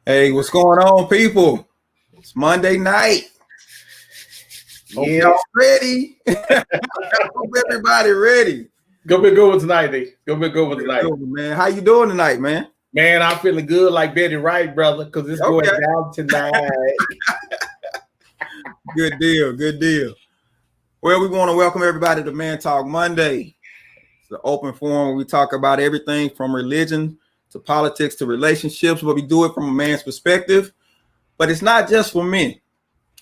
Hey, what's going on, people? It's Monday night. Hope y'all ready. Hope everybody ready. Gonna be a good one tonight, D. Gonna be a good one tonight. Man, how you doing tonight, man? Man, I'm feeling good like Betty Wright, brother, because it's going down tonight. Good deal, good deal. Well, we want to welcome everybody to Man Talk Monday. It's the open forum where we talk about everything from religion to politics to relationships, but we do it from a man's perspective. But it's not just for men.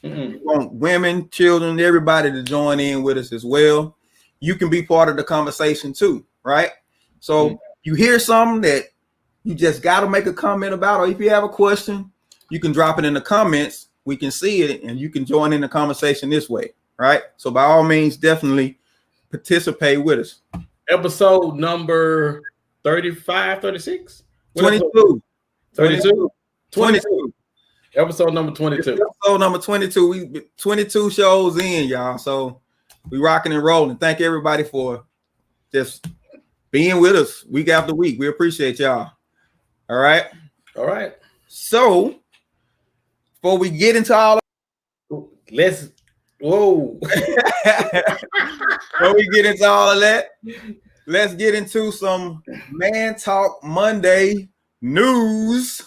We want women, children, everybody to join in with us as well. You can be part of the conversation too, right? So you hear something that you just got to make a comment about, or if you have a question, you can drop it in the comments. We can see it and you can join in the conversation this way, right? So by all means, definitely participate with us. Episode number 35, 36? 22. 32? 22. Episode number 22. Episode number 22. We 22 shows in, y'all. So we rocking and rolling. Thank everybody for just being with us week after week. We appreciate y'all. All right. All right. So before we get into all let's whoa. Before we get into all of that, let's get into some Man Talk Monday news.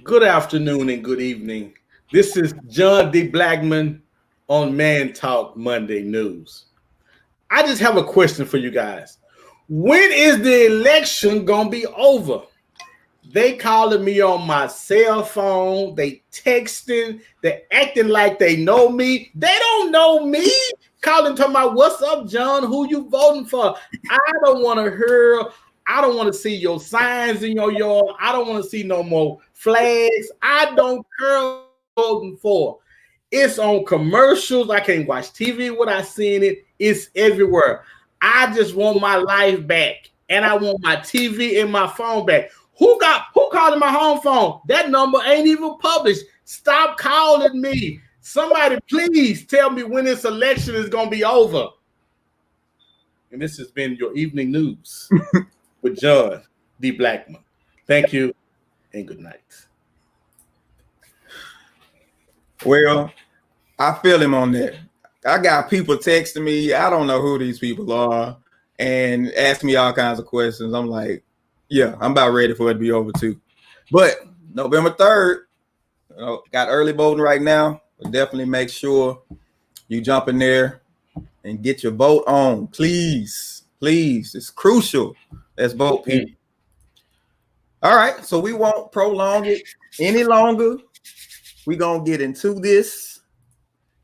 Good afternoon and good evening. This is John D. Blackman on Man Talk Monday News. I just have a question for you guys. When is the election gonna be over? They calling me on my cell phone. They texting. They acting like they know me. They don't know me. Calling talking about what's up, John? Who you voting for? I don't want to hear. I don't want to see your signs in your yard. I don't want to see no more flags. I don't care what I'm voting for. It's on commercials. I can't watch TV without seeing it. It's everywhere. I just want my life back, and I want my TV and my phone back. Who called my home phone? That number ain't even published. Stop calling me. Somebody please tell me when this election is gonna be over. And this has been your evening news with John D. Blackman. Thank you and good night. Well, I feel him on that. I got people texting me. I don't know who these people are and ask me all kinds of questions. I'm like, yeah, I'm about ready for it to be over too. But November 3rd, got early voting right now. But definitely make sure you jump in there and get your vote on. Please, please. It's crucial. Let's vote, people. All right, so we won't prolong it any longer. We're going to get into this.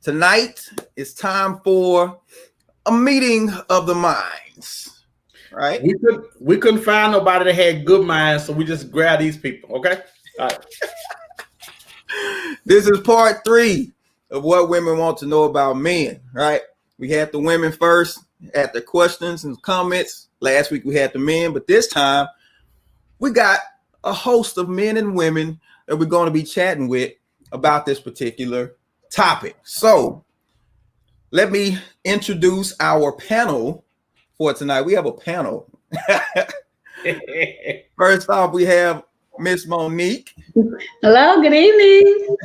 Tonight, it's time for a meeting of the minds, right? We couldn't find nobody that had good minds, so we just grabbed these people, okay? All right. This is part 3 of what women want to know about men, right? We had the women first, had the questions and comments. Last week we had the men, but this time we got a host of men and women that we're going to be chatting with about this particular topic. So let me introduce our panel for tonight. We have a panel. First off, we have Miss Monique. Hello, good evening.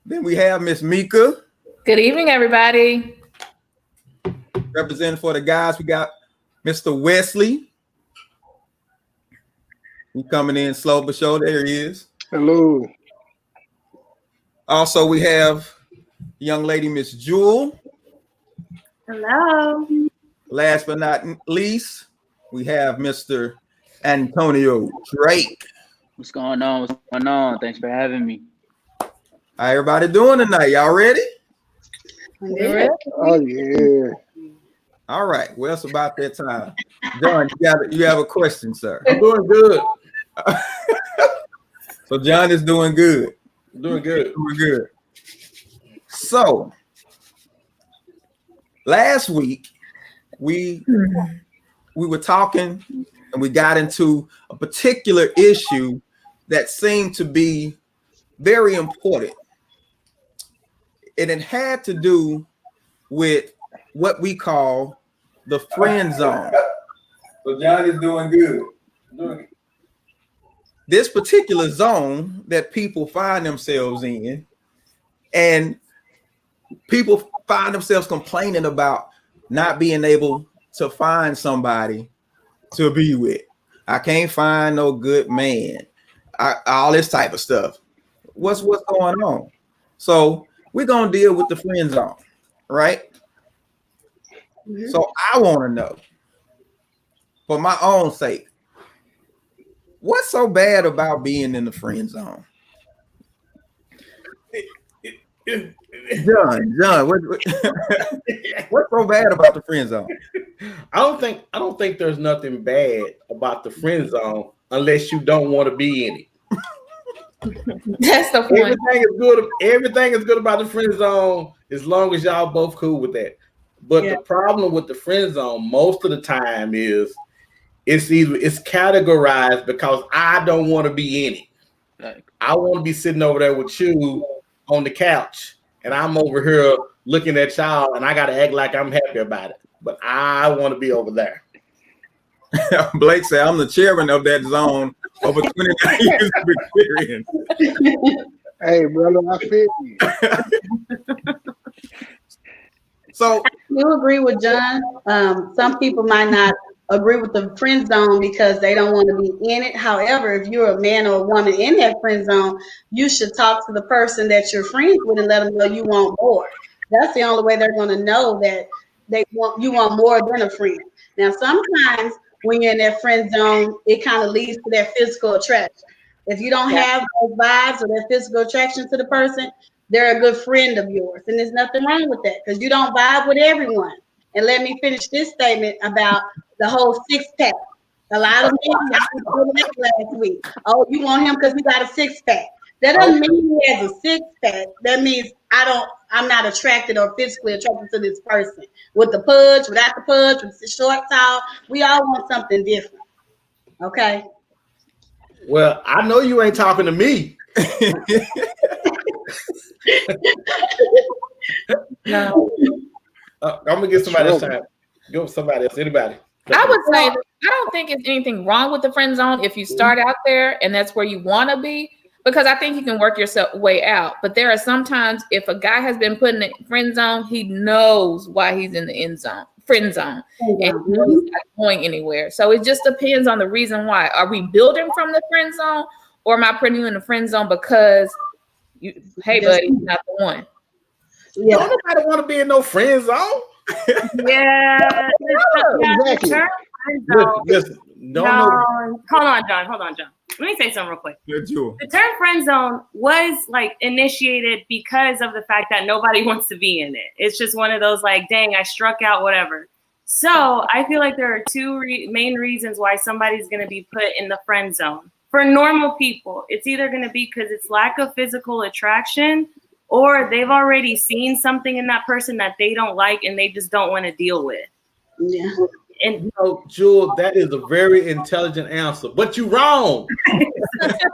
Then we have Miss Mika. Good evening, everybody. Representing for the guys, we got Mr. Wesley. He's coming in slow but sure. There he is. Hello. Also, we have young lady, Miss Jewel. Hello. Last but not least, we have Mr. Antonio Drake. What's going on? What's going on? Thanks for having me. How everybody doing tonight? Y'all ready? Yeah. Oh yeah. All right. Well, it's about that time. John, you have a question, sir. I'm doing good. So John is doing good. Doing good. Doing good. So last week we were talking and we got into a particular issue that seemed to be very important. And it had to do with what we call the friend zone. So John is doing good. This particular zone that people find themselves in, and people find themselves complaining about not being able to find somebody to be with. I can't find no good man. All this type of stuff. What's going on? So we're gonna deal with the friend zone, right? Mm-hmm. So I want to know, for my own sake, what's so bad about being in the friend zone? John, what's so bad about the friend zone? I don't think there's nothing bad about the friend zone unless you don't want to be in it. That's the point. Everything is good about the friend zone as long as y'all both cool with that. But the problem with the friend zone most of the time is it's categorized because I don't want to be in it. I want to be sitting over there with you on the couch, and I'm over here looking at y'all, and I got to act like I'm happy about it. But I want to be over there. Blake said, I'm the chairman of that zone over 29 years of experience. Hey, brother, I feel you. So you agree with John. Some people might not agree with the friend zone because they don't want to be in it. However, if you're a man or a woman in that friend zone, you should talk to the person that you're friends with and let them know you want more. That's the only way they're going to know that you want more than a friend. Now, sometimes when you're in that friend zone, it kind of leads to that physical attraction. If you don't have those vibes or that physical attraction to the person, they're a good friend of yours. And there's nothing wrong with that because you don't vibe with everyone. And let me finish this statement about the whole six-pack. A lot of men, last week. Oh, you want him because he got a six-pack. That doesn't mean he has a six-pack. That means I'm not attracted or physically attracted to this person. With the pudge, without the pudge, with the short, tall, we all want something different. Okay? Well, I know you ain't talking to me. No. I'm gonna get somebody else time. Go with somebody else. Anybody? I would say that I don't think it's anything wrong with the friend zone if you start out there and that's where you want to be, because I think you can work yourself way out. But there are sometimes if a guy has been put in the friend zone, he knows why he's in the friend zone, and he's not going anywhere. So it just depends on the reason why. Are we building from the friend zone, or am I putting you in the friend zone because hey, buddy, you're not the one? Yeah. Don't nobody want to be in no friend zone. Yeah. Exactly. Listen, Hold on, John. Let me say something real quick. The term friend zone was like initiated because of the fact that nobody wants to be in it. It's just one of those like, dang, I struck out, whatever. So I feel like there are two main reasons why somebody's going to be put in the friend zone. For normal people, it's either going to be because it's lack of physical attraction, or they've already seen something in that person that they don't like and they just don't want to deal with. Yeah. And Jewel, that is a very intelligent answer, but you're wrong.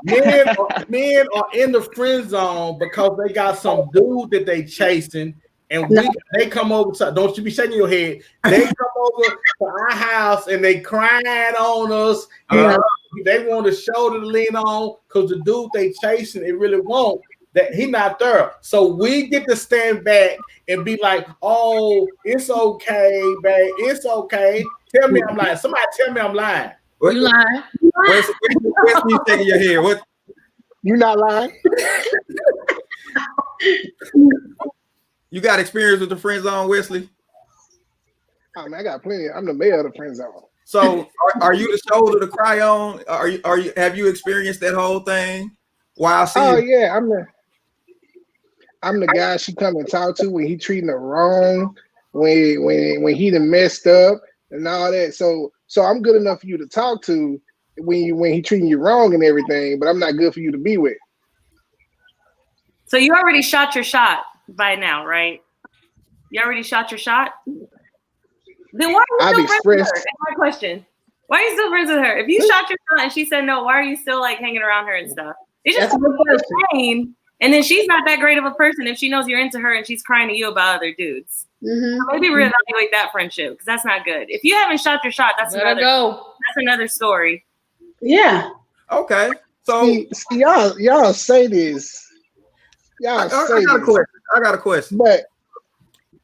men are in the friend zone because they got some dude that they chasing, and they come over to, don't you be shaking your head. They come over to our house and they crying on us. And they want a shoulder to lean on because the dude they chasing, it really won't. That he not there. So we get to stand back and be like, oh, it's okay, babe. It's okay. Tell me I'm lying. Somebody tell me I'm lying. You lying. Where's you shaking your head? What? You not lying? You got experience with the friend zone, Wesley? I mean, I got plenty. I'm the mayor of the friend zone. So are you the shoulder to cry on? Are you have you experienced that whole thing? While yeah, I'm the guy she come and talk to when he treating her wrong, when he done messed up and all that. So I'm good enough for you to talk to when he treating you wrong and everything, but I'm not good for you to be with. so you already shot your shot by now, right? You already shot your shot? Then why are you still friends with her? That's my question. Why are you still friends with her? If you shot your shot and she said no, why are you still like hanging around her and stuff? It's just insane. And then she's not that great of a person if she knows you're into her and she's crying to you about other dudes. Maybe reevaluate that friendship because that's not good. If you haven't shot your shot, that's another story. Yeah. Okay. So see y'all say this. I got a question. But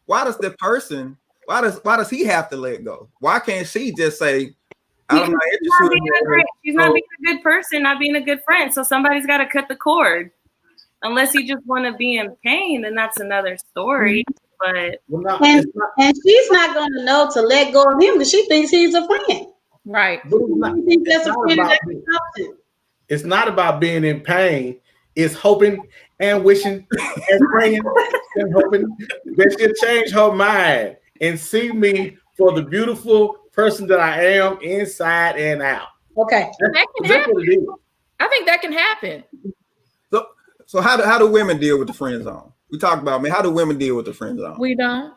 why does the person? Why does he have to let go? Why can't she just say, "I'm not interested"? She's not being a good person, not being a good friend. So somebody's got to cut the cord. Unless you just want to be in pain, then that's another story. But and she's not going to know to let go of him because she thinks he's a friend. Right. It's not about being in pain. It's hoping and wishing and praying and hoping that she'll change her mind and see me for the beautiful person that I am inside and out. Okay. That can happen. I think that can happen. So how do women deal with the friend zone? We talked about, how do women deal with the friend zone? We don't.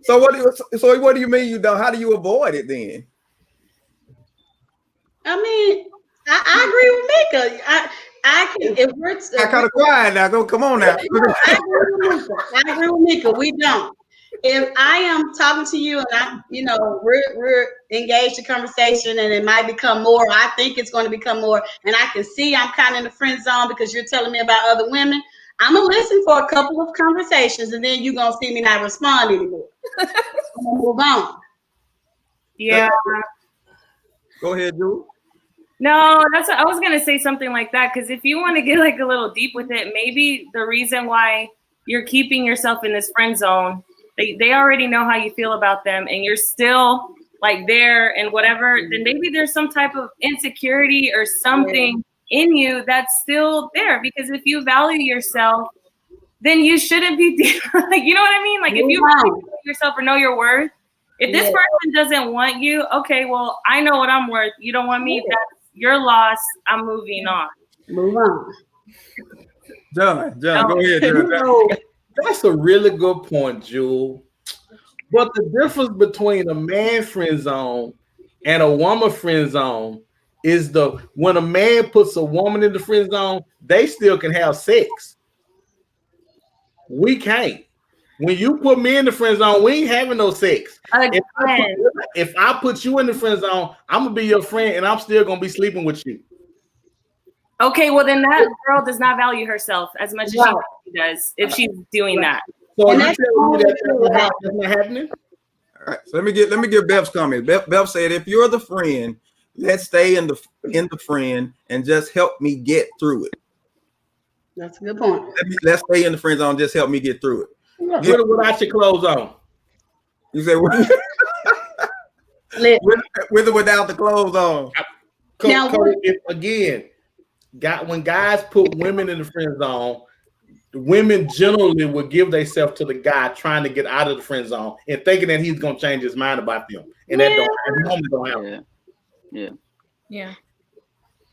So what do you mean you don't? How do you avoid it then? I mean, I agree with Mika. I can. If we're kind of quiet now. Come on now. I agree with Mika. We don't. If I am talking to you and we're engaged in conversation and it might become more, I think it's going to become more, and I can see I'm kind of in the friend zone because you're telling me about other women, I'm going to listen for a couple of conversations and then you're going to see me not respond anymore. I'm going to move on. Yeah. Go ahead, Drew. No, that's what I was going to say, something like that, because if you want to get like a little deep with it, maybe the reason why you're keeping yourself in this friend zone, they already know how you feel about them and you're still like there and whatever, then maybe there's some type of insecurity or something in you that's still there. Because if you value yourself, then you shouldn't be like, you know what I mean? Like if you value yourself or know your worth, if this person doesn't want you, okay, well, I know what I'm worth. You don't want me. That's your loss. I'm moving on. Move on. John, go ahead, John. That's a really good point, Jewel. But the difference between a man friend zone and a woman friend zone is when a man puts a woman in the friend zone, they still can have sex. We can't. When you put me in the friend zone, we ain't having no sex. If I put you in the friend zone, I'm gonna be your friend and I'm still gonna be sleeping with you. Okay, well then that girl does not value herself as much as she does if she's doing that. So you telling me that's not happening? All right, so let me get Bev's comment. Bev said, if you're the friend, let's stay in the friend and just help me get through it. That's a good point. Let's stay in the friend zone, just help me get through it. With or without your clothes on? You said with or without the clothes on? When guys put women in the friend zone, women generally will give themselves to the guy trying to get out of the friend zone and thinking that he's gonna change his mind about them, and that don't happen. Yeah.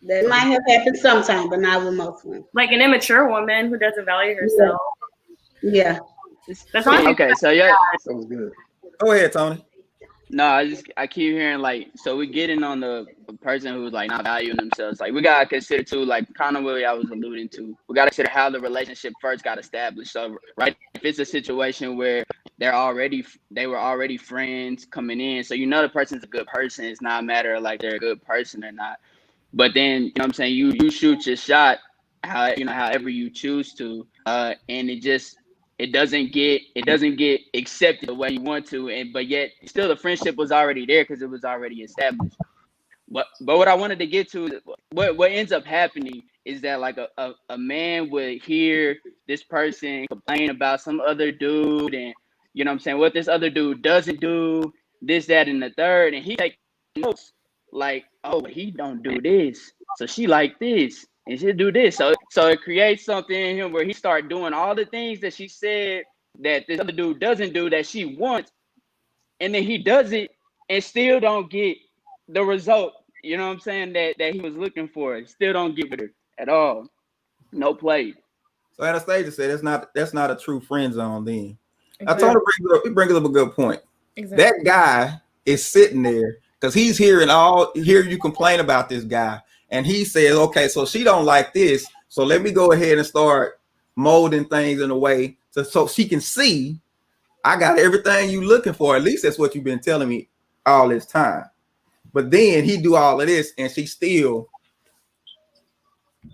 That might have happened sometime, but not with most women. Like an immature woman who doesn't value herself. Yeah. That's not okay. So yeah, that was good. Go ahead, Tony. No, I keep hearing like, so we getting on the person who's like not valuing themselves. Like we gotta consider too, like kind of what I was alluding to. We gotta consider how the relationship first got established. So right, if it's a situation where they were already friends coming in, so the person's a good person. It's not a matter of like they're a good person or not. But then you know what I'm saying, you shoot your shot, however you choose to, and it doesn't get accepted the way you want to, but yet still the friendship was already there because it was already established. But what I wanted to get to is what ends up happening is that like a man would hear this person complain about some other dude, and you know what I'm saying, what this other dude doesn't do, this, that, and the third, and he takes notes like, oh, he don't do this, so she like this. And she'll do this. So it creates something in him where he start doing all the things that she said that this other dude doesn't do that she wants. And then he does it and still don't get the result, you know what I'm saying, that he was looking for. Still don't get with her at all. No play. So Anastasia said that's not a true friend zone then. Exactly. I told her he brings up a good point. Exactly. That guy is sitting there because he's hear you complain about this guy. And he says, okay, so she don't like this. So let me go ahead and start molding things in a way so she can see I got everything you looking for. At least that's what you've been telling me all this time. But then he do all of this and she still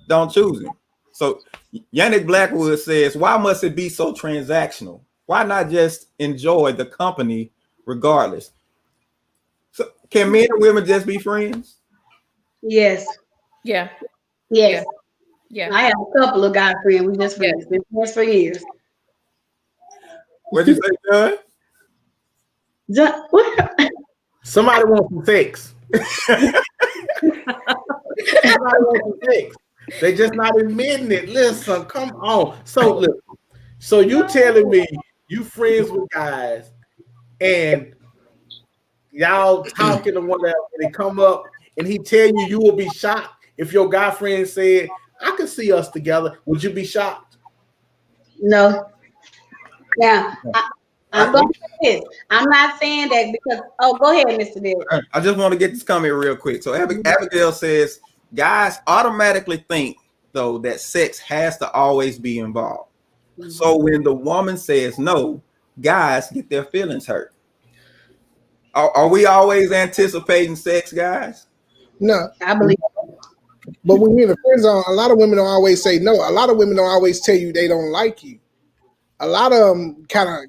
don't choose him. So Yannick Blackwood says, why must it be so transactional? Why not just enjoy the company regardless? So can men and women just be friends? Yes. Yeah. Yes. Yeah. I have a couple of guy friends. We just friends. Been friends for years. What'd you say, John? Somebody wants some sex. Somebody wants some sex. They just not admitting it. Listen, come on. So look, so you telling me you friends with guys and y'all talking to one another and they come up and he tell you you will be shocked if your guy friend said, I can see us together. Would you be shocked? No. Now, I'm going to say this. I'm not saying that because, go ahead, Mr. Bill. I just want to get this comment real quick. So Abigail says, guys automatically think, though, that sex has to always be involved. Mm-hmm. So when the woman says no, guys get their feelings hurt. Are we always anticipating sex, guys? No. I believe. But when you're in the friend zone, a lot of women don't always say no. A lot of women don't always tell you they don't like you. A lot of them kind of,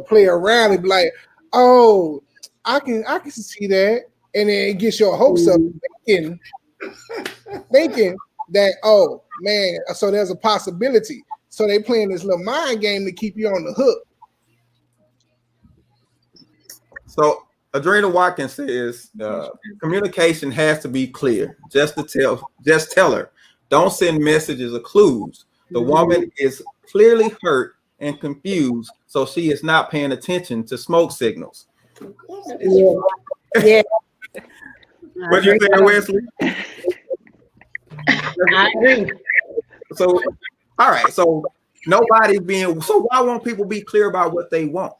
play around and be like, oh, I can see that. And then it gets your hopes up thinking that, oh man, so there's a possibility. So they playing this little mind game to keep you on the hook. So Adrena Watkins says communication has to be clear. Just tell her. Don't send messages or clues. The woman is clearly hurt and confused, so she is not paying attention to smoke signals. Yeah. What you saying, Wesley? I agree. So, all right. So nobody's being. So why won't people be clear about what they want?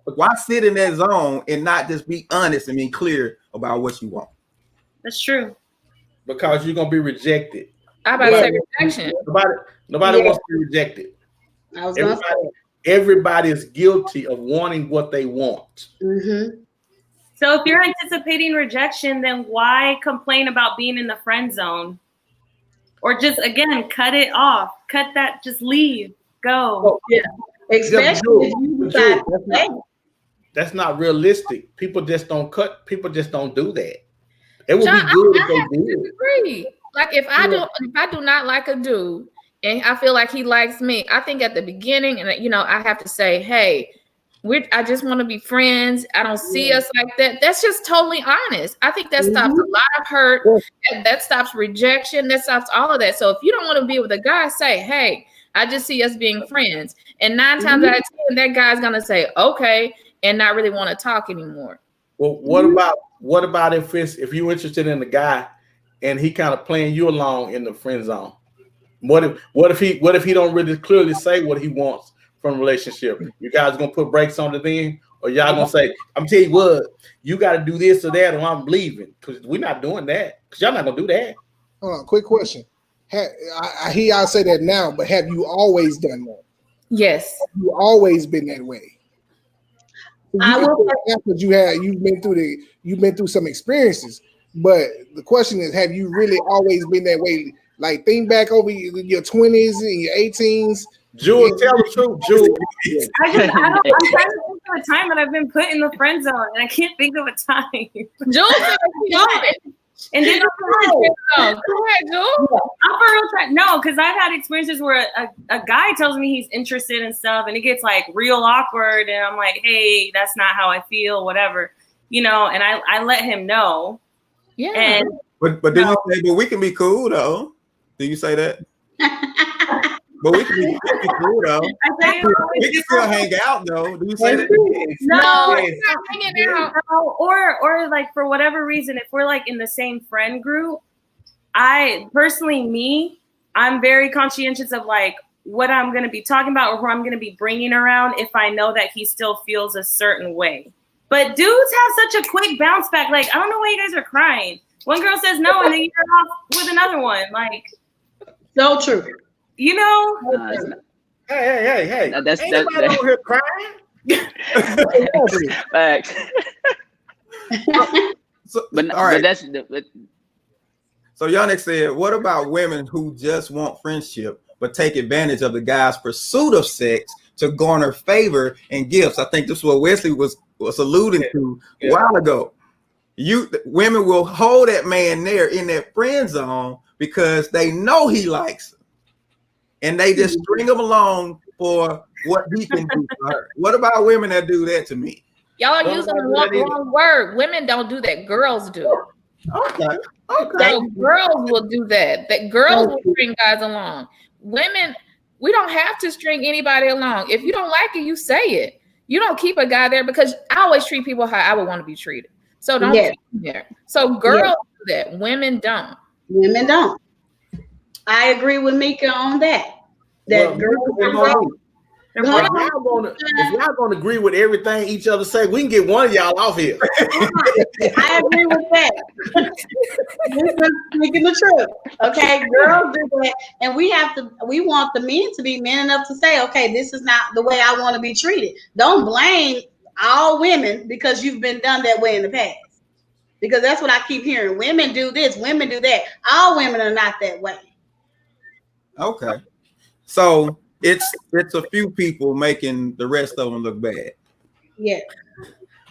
Why sit in that zone and not just be honest and be clear about what you want? That's true. Because you're gonna be rejected. I about to say rejection. Nobody wants to be rejected. I was gonna say. Everybody is guilty of wanting what they want. Mm-hmm. So if you're anticipating rejection, then why complain about being in the friend zone? Or just, again, cut it off. Cut that, just leave, go. Oh, yeah. Especially if you decide to stay. That's not realistic. People just don't do that. It would John, be good if I they have to did. disagree. Like if I do not like a dude and I feel like he likes me, I think at the beginning, and I have to say, hey, I just want to be friends. I don't see us like that. That's just totally honest. I think that stops a lot of hurt. That stops rejection. That stops all of that. So if you don't want to be with a guy, say, hey, I just see us being friends. And 9 times out of 10, that guy's gonna say, okay, and not really want to talk anymore. Well, what about if you're interested in the guy and he kind of playing you along in the friend zone? What if he don't really clearly say what he wants from a relationship? You guys gonna put brakes on it then? Or y'all gonna say, I'm tell you what, you gotta do this or that or I'm leaving? Because we're not doing that. Because y'all not gonna do that. Hold on, quick question. I hear y'all say that now, but have you always done that? Yes. Have you always been that way? You've been through some experiences, but the question is, have you really always been that way? Like think back over your 20s and your 18s. Jewel, tell the truth, Jewel. I'm trying to think of a time that I've been put in the friend zone, and I can't think of a time. Jules, and then go ahead, Jules. I'm for real trying. No, because I've had experiences where a guy tells me he's interested in stuff, and it gets like real awkward, and I'm like, hey, that's not how I feel, whatever, and I let him know. Yeah. And but then you say, but we can be cool though. Do you say that? But we can be cool though. We can still hang out though. Do you say that? No, it's not hanging out. Or like for whatever reason, if we're like in the same friend group, I'm very conscientious of like what I'm going to be talking about or who I'm going to be bringing around if I know that he still feels a certain way. But dudes have such a quick bounce back. Like, I don't know why you guys are crying. One girl says no, and then you're off with another one. Like, so true. You know? It's not. Hey. That's Ain't nobody over here crying. Facts. So, But all right. but So Yannick said, what about women who just want friendship but take advantage of the guy's pursuit of sex to garner favor and gifts? I think this is what Wesley was alluding to a while ago. Women will hold that man there in that friend zone because they know he likes them. And they just string him along for what he can do for her. What about women that do that to me? Y'all are using the wrong word. Women don't do that. Girls do. Okay. So girls will do that. That girls will string guys along. Women, we don't have to string anybody along. If you don't like it, you say it. You don't keep a guy there because I always treat people how I would want to be treated. So don't keep him there. So girls do that. Women don't. Women don't. I agree with Mika on that. That girls if y'all gonna agree with everything each other say, we can get one of y'all off here. I agree with that. Speaking the truth. Okay, girls do that. And we want the men to be men enough to say, okay, this is not the way I want to be treated. Don't blame all women because you've been done that way in the past. Because that's what I keep hearing. Women do this, women do that. All women are not that way. Okay. So it's a few people making the rest of them look bad. Yeah.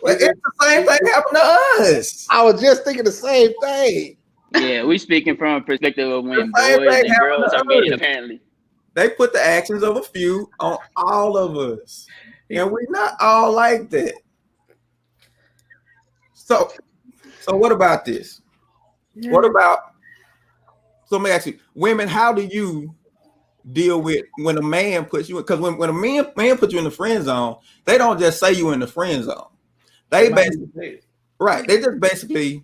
Well, it's the same thing happened to us. I was just thinking the same thing. yeah, we speaking from a perspective of when The same boys thing and girls are happened to meeting, us. apparently. They put the actions of a few on all of us. And we're not all like that. So what about this? What about, so let me ask you, women, how do you deal with when a man puts you in? Because when a man puts you in the friend zone, they don't just say you in the friend zone. They basically, right, they just basically,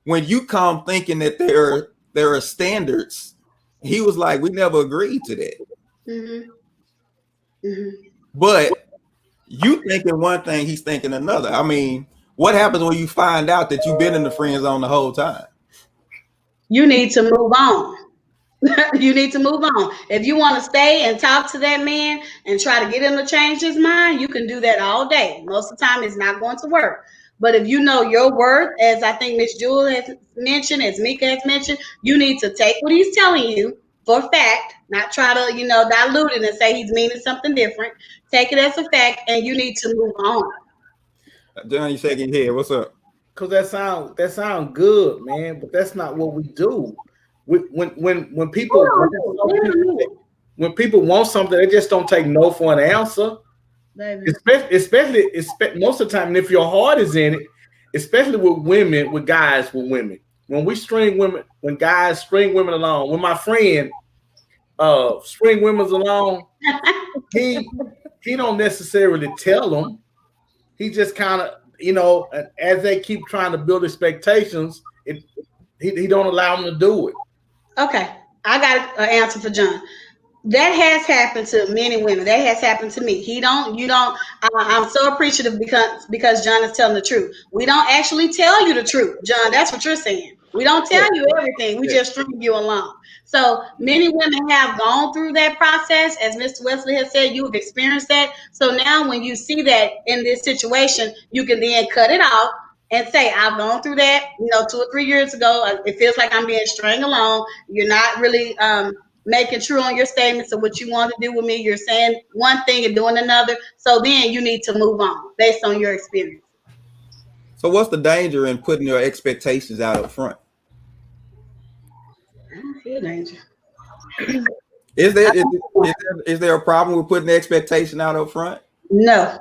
when you come thinking that there are standards, he was like, we never agreed to that. Mm-hmm. Mm-hmm. But you thinking one thing, he's thinking another. I mean, what happens when you find out that you've been in the friend zone the whole time? You need to move on. You need to move on. If you want to stay and talk to that man and try to get him to change his mind, you can do that all day. Most of the time, it's not going to work. But if you know your worth, as I think Miss Jewel has mentioned, as Mika has mentioned, you need to take what he's telling you for fact, not try to, dilute it and say he's meaning something different. Take it as a fact, and you need to move on. John, you shaking your head. What's up? Because that sound good, man. But that's not what we do. When people want something, they just don't take no for an answer. Especially most of the time, and if your heart is in it, especially with guys with women. When guys string women along, when my friend string women along, he don't necessarily tell them. He just kind of, as they keep trying to build expectations, he don't allow them to do it. Okay, I got an answer for John. That has happened to many women. That has happened to me. I'm so appreciative because John is telling the truth. We don't actually tell you the truth, John. That's what you're saying. We don't tell you everything. We just string you along. So many women have gone through that process. As Mr. Wesley has said, you have experienced that. So now when you see that in this situation, you can then cut it off and say, I've gone through that, 2 or 3 years ago. It feels like I'm being string along. You're not really making true on your statements of what you want to do with me. You're saying one thing and doing another. So then you need to move on based on your experience. So what's the danger in putting your expectations out up front? I don't feel danger. Is there a problem with putting the expectation out up front? No.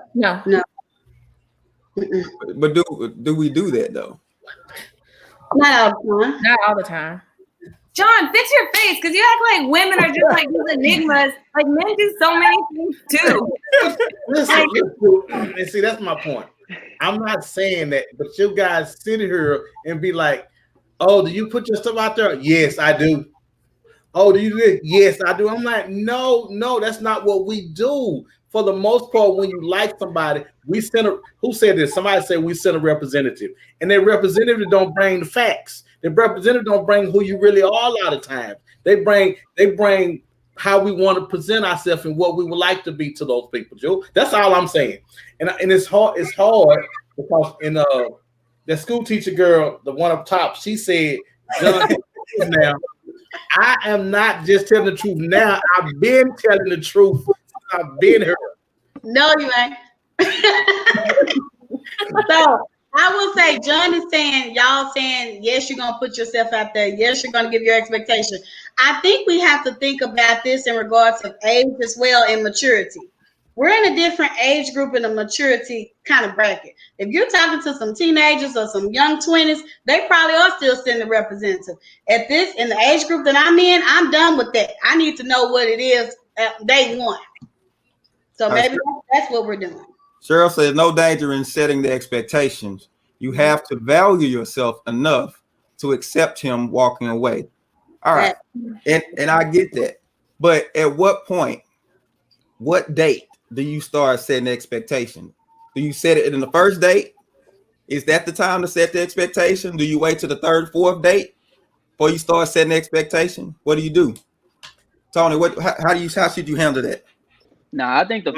But do we do that though? Not all the time. Not all the time. John, fix your face because you act like women are just like these enigmas. Like men do so many things too. Listen, and see, that's my point. I'm not saying that, but you guys sit here and be like, oh, do you put your stuff out there? Yes, I do. Oh, do you do this? Yes, I do. I'm like, no, that's not what we do. For the most part, when you like somebody, we send who said this? Somebody said we send a representative. And their representative don't bring the facts. The representative don't bring who you really are a lot of times. They bring how we want to present ourselves and what we would like to be to those people, Joe. That's all I'm saying. And it's hard because in the school teacher girl, the one up top, she said, John, now I am not just telling the truth now. I've been telling the truth since I've been here. No, you ain't. So I will say, John is saying, y'all saying, yes, you're going to put yourself out there. Yes, you're going to give your expectation. I think we have to think about this in regards of age as well and maturity. We're in a different age group in a maturity kind of bracket. If you're talking to some teenagers or some young 20s, they probably are still sending a representative. In the age group that I'm in, I'm done with that. I need to know what it is at day one. So maybe that's what we're doing. Cheryl says no danger in setting the expectations. You have to value yourself enough to accept him walking away. All right. And I get that. But at what point, what date do you start setting expectation? Do you set it in the first date? Is that the time to set the expectation? Do you wait to the third, fourth date before you start setting expectation? What do you do? Tony, how should you handle that? No, I think the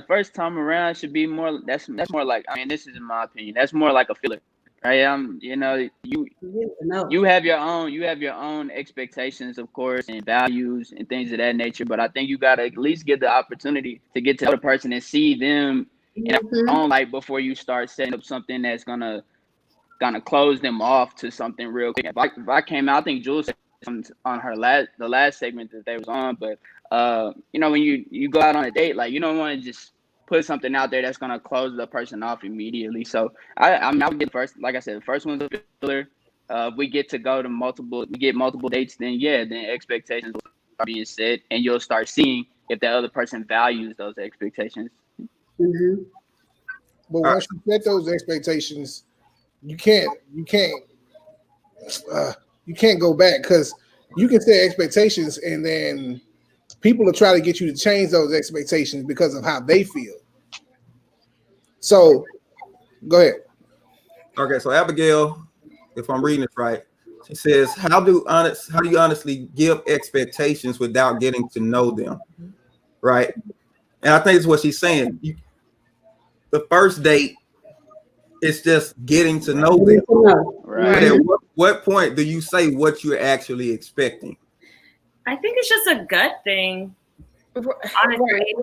first time around should be more. That's more like. I mean, this is in my opinion. That's more like a filler, right? You have your own expectations, of course, and values and things of that nature. But I think you gotta at least get the opportunity to get to the other person and see them in their own light before you start setting up something that's gonna close them off to something real quick. If I came out, I think Jules said something on the last segment that they was on, but. When you go out on a date, like you don't want to just put something out there that's gonna close the person off immediately. So I would get first, like I said, the first one's a filler. We get to go to multiple dates, then expectations will start being set, and you'll start seeing if the other person values those expectations. Mm-hmm. But once you set those expectations, you can't go back, because you can set expectations and then people will try to get you to change those expectations because of how they feel. So, go ahead. Okay, so Abigail, if I'm reading it right, she says, "How do you honestly give expectations without getting to know them?" Right, and I think it's what she's saying. The first date, it's just getting to know them. Right. But at what point do you say what you're actually expecting? I think it's just a gut thing, honestly.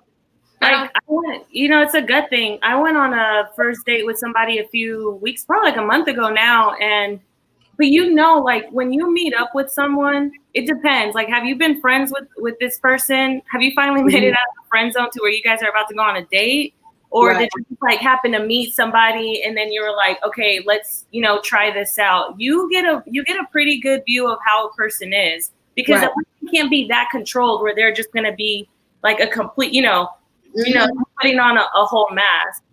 It's a gut thing. I went on a first date with somebody a few weeks, probably like a month ago now. But like when you meet up with someone, it depends. Like, have you been friends with this person? Have you finally made it out of the friend zone to where you guys are about to go on a date? Or did you just like happen to meet somebody and then you were like, okay, let's, try this out. You get a pretty good view of how a person is. Because a person can't be that controlled where they're just going to be like a complete, putting on a whole mask.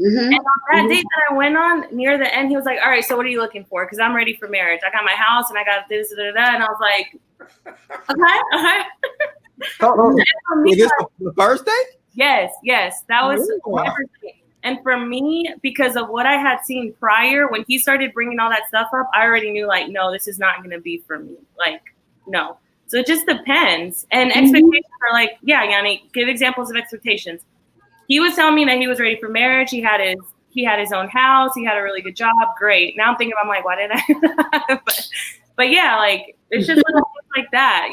Mm-hmm. And on that date that I went on, near the end, he was like, all right, so what are you looking for? Because I'm ready for marriage. I got my house and I got this, and I was like, okay. Is this the first date? Yes. That was my first date. And for me, because of what I had seen prior, when he started bringing all that stuff up, I already knew, like, no, this is not going to be for me. Like, no. So it just depends. And expectations are like, Yanni, give examples of expectations. He was telling me that he was ready for marriage. He had his own house. He had a really good job. Great. Now I'm thinking, I'm like, why did I? but yeah, like, it's just little things like that,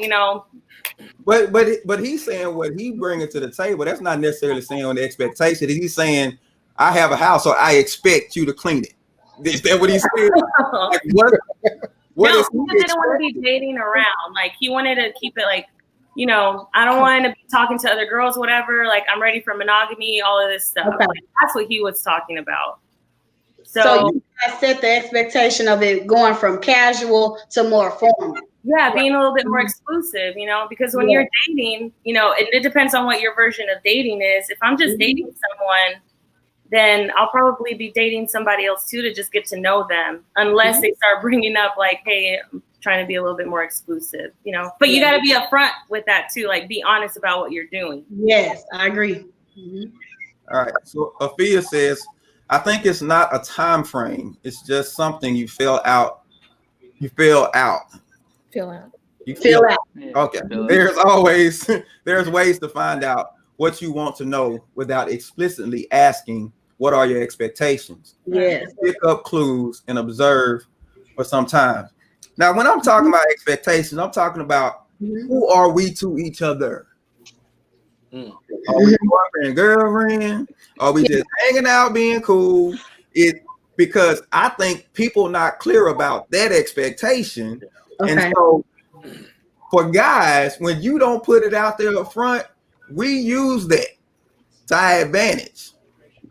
But he's saying what he bringing to the table. That's not necessarily saying on the expectation. He's saying, I have a house, so I expect you to clean it. Is that what he's saying? Like, no, he didn't want to be dating around. Like, he wanted to keep it like, I don't want to be talking to other girls, whatever. Like, I'm ready for monogamy, all of this stuff. Okay. Like, that's what he was talking about. So you guys set the expectation of it going from casual to more formal. Yeah, being a little bit more exclusive, because when you're dating, it depends on what your version of dating is. If I'm just dating someone, then I'll probably be dating somebody else too to just get to know them, unless they start bringing up like, hey, I'm trying to be a little bit more exclusive, But you got to be upfront with that too, like be honest about what you're doing. Yes, I agree. Mm-hmm. All right. So Afia says, I think it's not a time frame. It's just something you feel out. You Fill out. Yeah, Okay. feel it. There's ways to find out what you want to know without explicitly asking what are your expectations. Yes. Pick up clues and observe for some time. Now, when I'm talking about expectations, I'm talking about who are we to each other? Are we boyfriend and girlfriend? Are we just hanging out being cool? Because I think people not clear about that expectation. Okay. And so for guys, when you don't put it out there up front, we use that to our advantage.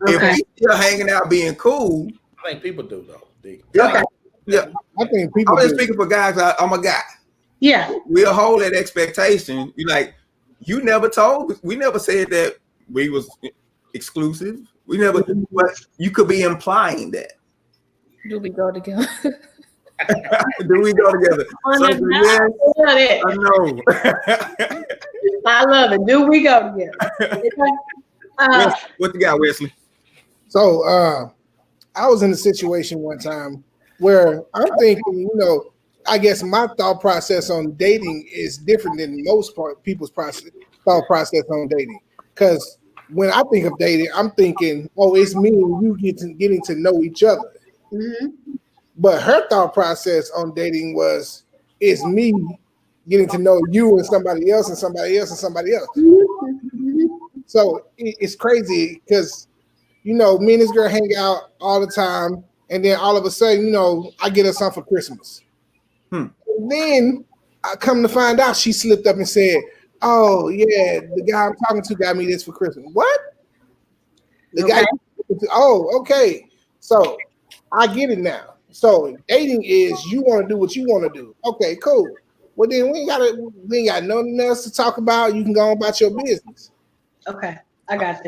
Okay. If we still hanging out being cool, I think people do though. yeah, yeah. I think people. I'm just do. speaking for guys. I'm a guy. Yeah. We'll hold that expectation. You like, you never told. We never said that we was exclusive. We never. But you could be implying that. Do we go together? Do we go together? So, yes, I know. I love it. Do we go together? What you got, Wesley? So I was in a situation one time where I'm thinking, you know, I guess my thought process on dating is different than most people's thought process on dating. Because when I think of dating, I'm thinking, oh, it's me and you getting to know each other. Mm-hmm. But her thought process on dating was, it's me getting to know you and somebody else and somebody else and somebody else. Mm-hmm. So it's crazy because, you know, me and this girl hang out all the time. And then all of a sudden, you know, I get her something for Christmas. And then I come to find out she slipped up and said, oh, yeah, the guy I'm talking to got me this for Christmas. What? The guy, oh, okay. So I get it now. So dating is you want to do what you want to do. Okay, cool. Well, then we ain't got nothing else to talk about. You can go on about your business. Okay, I got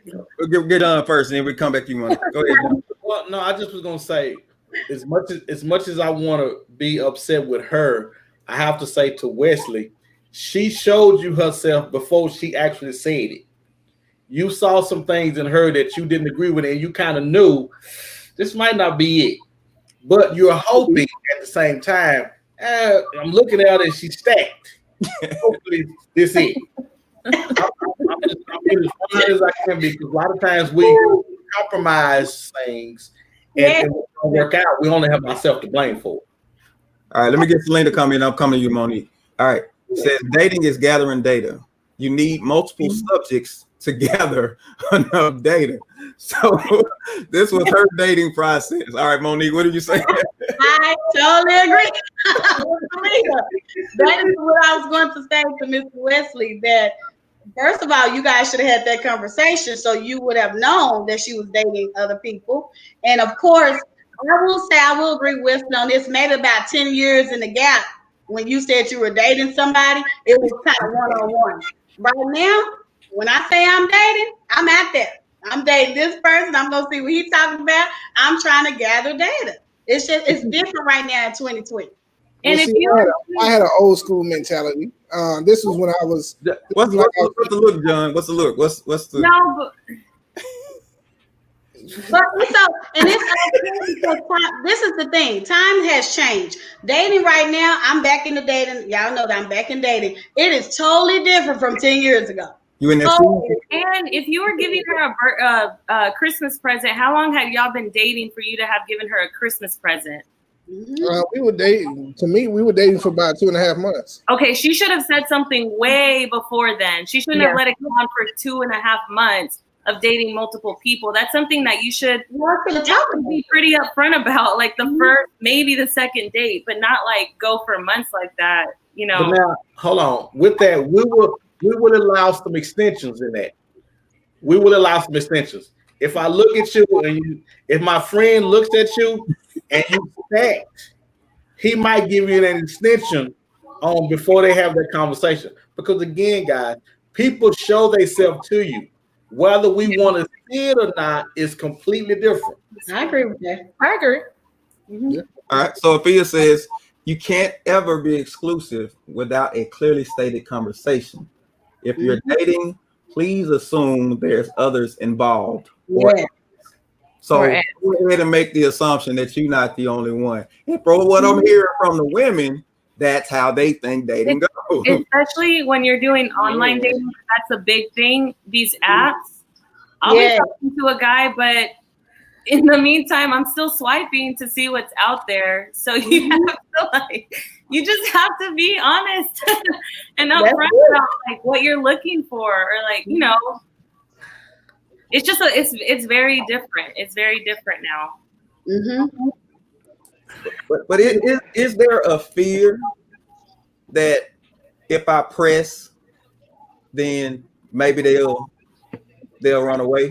you. We'll get on first, and then we come back to you. Go ahead. Well, no, I just was gonna say, as much as I want to be upset with her, I have to say to Wesley, she showed you herself before she actually said it. You saw some things in her that you didn't agree with, and you kind of knew this might not be it. But you're hoping at the same time. I'm looking at her and she's stacked. Hopefully, this is it. I'm being as honest as I can be, because a lot of times we compromise things and it don't work out. We only have myself to blame for it. All right, let me get Selena to come in. I'm coming to you, Monique. All right, it says dating is gathering data. You need multiple subjects to gather enough data. So this was her dating process. All right, Monique, what did you say? I totally agree. That is what I was going to say to Mr. Wesley, that first of all, you guys should have had that conversation so you would have known that she was dating other people. And of course, I will agree with Wesley on this. Maybe about 10 years in the gap when you said you were dating somebody, it was kind of one-on-one. Right now, when I say I'm dating, I'm out there. I'm dating this person. I'm going to see what he's talking about. I'm trying to gather data. It's different right now in 2020. And Well, if see, I had an old school mentality. This was when I was. What's the look, John? What's the look? What's the? No, but And this is the thing. Time has changed. Dating right now, I'm back into dating. Y'all know that I'm back in dating. It is totally different from 10 years ago. You in there? and if you were giving her a Christmas present, how long had y'all been dating for you to have given her a Christmas present? We were dating. To me, we were dating for about 2.5 months. Okay, she should have said something way before then. She shouldn't have let it go on for 2.5 months of dating multiple people. That's something that you should be pretty upfront about, like the first, maybe the second date, but not like go for months like that. You know. But now, hold on. With that, we will allow some extensions in that. We will allow some extensions. If I look at you and if my friend looks at you and you stacked, he might give you an extension on before they have that conversation. Because again, guys, people show themselves to you. Whether we want to see it or not is completely different. I agree with that. I agree. Mm-hmm. All right. So Sophia says you can't ever be exclusive without a clearly stated conversation. If you're dating, please assume there's others involved. Yeah. So go ahead and make the assumption that you're not the only one. And bro, what I'm hearing from the women that's how they think dating goes. Especially when you're doing online dating, that's a big thing. These apps, I'll be talking to a guy, but in the meantime, I'm still swiping to see what's out there. So you have to you just have to be honest and upfront about what you're looking for, or it's just it's very different. It's very different now. Mm-hmm. But is there a fear that if I press, then maybe they'll run away?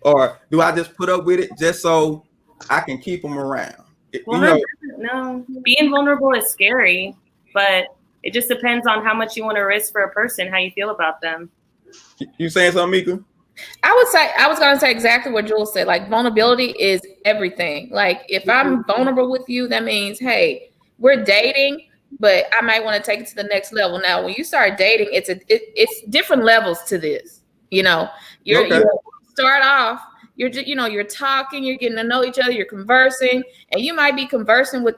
Or do I just put up with it just so I can keep them around? No, being vulnerable is scary, but it just depends on how much you want to risk for a person, how you feel about them. You saying something, Mika? I was going to say exactly what Jules said. Like, vulnerability is everything. Like, if I'm vulnerable with you, that means, hey, we're dating, but I might want to take it to the next level. Now, when you start dating, it's different levels to this. You start off, you're talking, you're getting to know each other, you're conversing, and you might be conversing with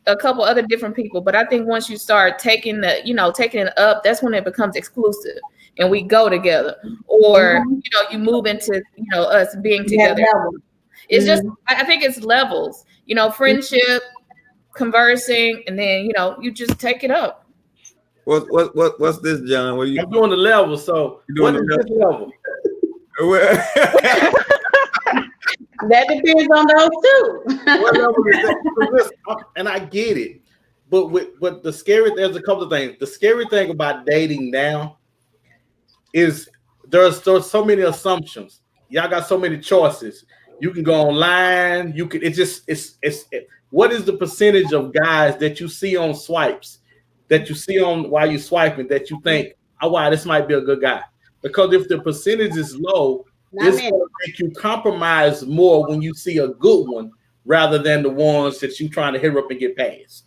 a couple other different people. But I think once you start taking it up, that's when it becomes exclusive and we go together, or, you move into, us being together. It's just, I think it's levels, friendship, conversing, and then, you just take it up. What's this, John? I'm doing the level. So what is this level? That depends on those two. What level is that? And I get it, but there's a couple of things. The scary thing about dating now is there's so many assumptions. Y'all got so many choices. You can go online. You can. What is the percentage of guys that you see on swipes, that you see on while you're swiping, that you think, oh wow, this might be a good guy? Because if the percentage is low, it's going to make you compromise more when you see a good one rather than the ones that you're trying to hit up and get past.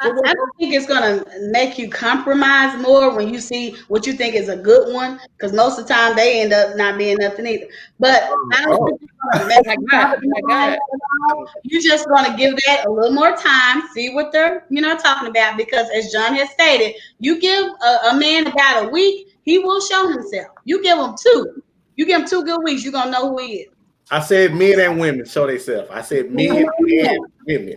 I don't think it's going to make you compromise more when you see what you think is a good one, because most of the time they end up not being nothing either. But I don't think it's going to make you compromise. You're just going to give that a little more time, see what they're talking about, because as John has stated, you give a man about a week, he will show himself. You give him 2. You give him 2 good weeks, you're going to know who he is. I said men and women show themselves. I said men and women.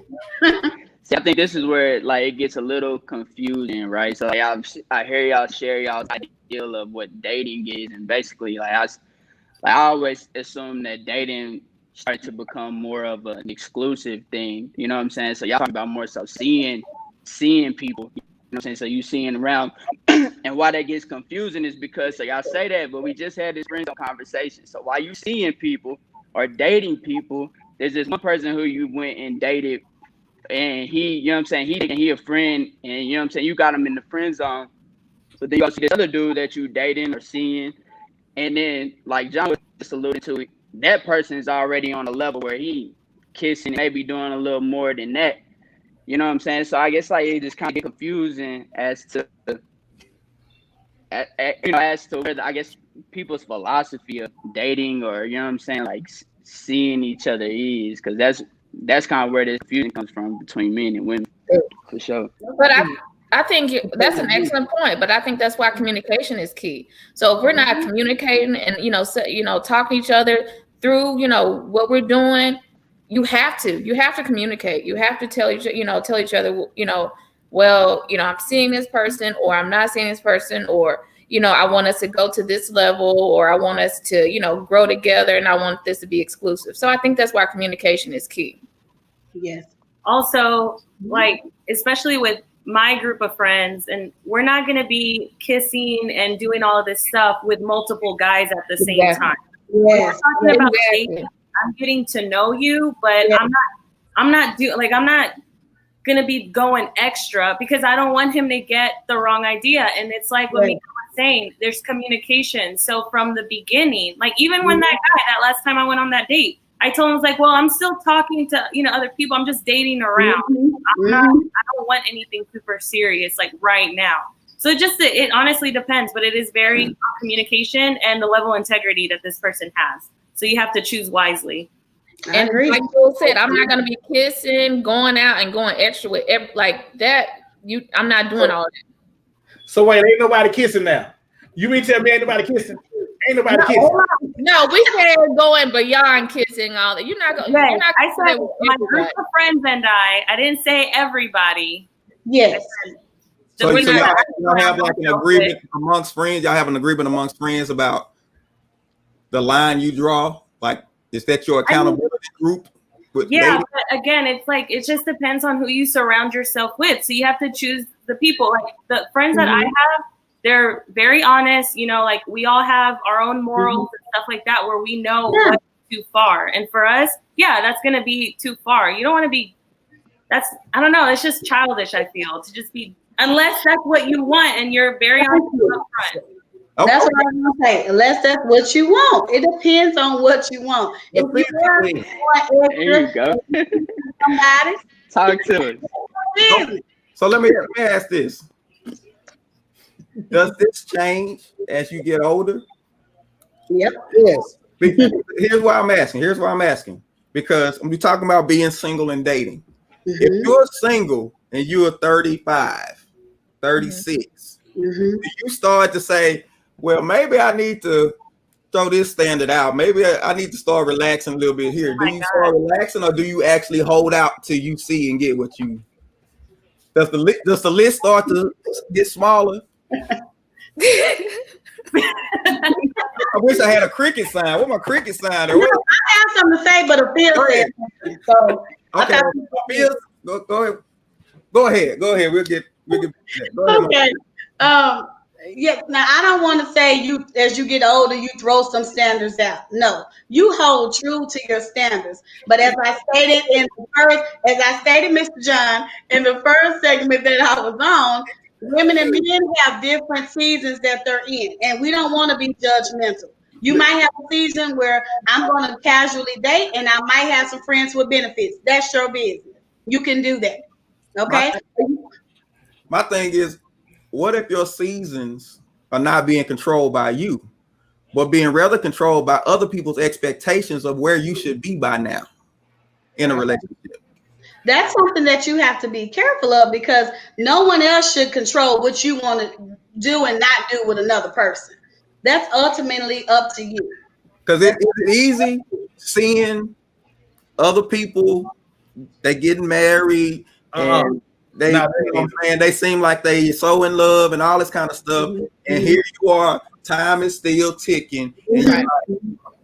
See, I think this is where it gets a little confusing, right? So I hear y'all share y'all's ideal of what dating is, and basically I always assume that dating started to become more of an exclusive thing. You know what I'm saying? So y'all talking about more so seeing people. You know what I'm saying? So you seeing around, and why that gets confusing is because y'all say that, but we just had this friend conversation. So while you seeing people or dating people, there's this one person who you went and dated. And he, you know what I'm saying, he a friend, and you know what I'm saying, you got him in the friend zone. But then you also get this other dude that you dating or seeing, and then like John was just alluding to, that person is already on a level where he kissing, maybe doing a little more than that. You know what I'm saying? So I guess it just kind of get confusing as to where I guess people's philosophy of dating, or you know what I'm saying, seeing each other is, because that's kind of where this confusion comes from between men and women, for sure. But I think that's an excellent point. But I think that's why communication is key. So if we're not communicating and talking to each other through what we're doing, you have to communicate. You have to tell each other, well, I'm seeing this person, or I'm not seeing this person, or I want us to go to this level, or I want us to, grow together, and I want this to be exclusive. So I think that's why communication is key. Yes. Also, especially with my group of friends, and we're not going to be kissing and doing all of this stuff with multiple guys at the same time. Yes. We're talking about dating. I'm getting to know you, but I'm not going to be going extra, because I don't want him to get the wrong idea. And it's like what Mika was saying, there's communication. So from the beginning, even when that last time I went on that date, I told him, I was like, well, I'm still talking to, other people. I'm just dating around. I don't want anything super serious right now. So it honestly depends, but it is very communication and the level of integrity that this person has. So you have to choose wisely. And like Joel said, I'm not gonna be kissing, going out, and going extra with like that. I'm not doing all that. So wait, ain't nobody kissing now? You mean tell me ain't nobody kissing? Ain't nobody kissing. No, we said going beyond kissing all that. You're not going. Right. I said my group of friends and I didn't say everybody. Yes. So y'all have like an agreement amongst friends. Y'all have an agreement amongst friends about the line you draw. Like, is that your accountability group? Yeah, but again, it's like it just depends on who you surround yourself with. So you have to choose the people. Like the friends that I have, they're very honest. You know, like we all have our own morals and stuff like that, where we know what's too far. And for us, that's going to be too far. You don't want to be. I don't know. It's just childish. I feel to just be, unless that's what you want and you're very honest up front. Okay. That's what I was gonna say. Unless that's what you want, it depends on what you want. If there you go. Somebody talk to us. So let me ask this: does this change as you get older? Yep. Yes. Here's why I'm asking. Because we're talking about being single and dating. If you're single and you're 35, 36, you start to say, well, maybe I need to throw this standard out. Maybe I need to start relaxing a little bit here. Do you start relaxing, or do you actually hold out till you see and get what you? Does the list start to get smaller? I wish I had a cricket sign. Where's my cricket sign? No, I have something to say, but a Phil said something. So okay, Phil, go ahead. We'll get okay. Yeah. Now I don't want to say you as you get older you throw some standards out. No, you hold true to your standards. But as I stated Mr. John, in the first segment that I was on, women and men have different seasons that they're in, and we don't want to be judgmental. You might have a season where I'm going to casually date, and I might have some friends with benefits. That's your business. You can do that. Okay. My thing is, what if your seasons are not being controlled by you, but being rather controlled by other people's expectations of where you should be by now in a relationship? That's something that you have to be careful of, because no one else should control what you want to do and not do with another person. That's ultimately up to you. Because it's easy seeing other people, they getting married and they seem like they so in love and all this kind of stuff. And here you are, time is still ticking. And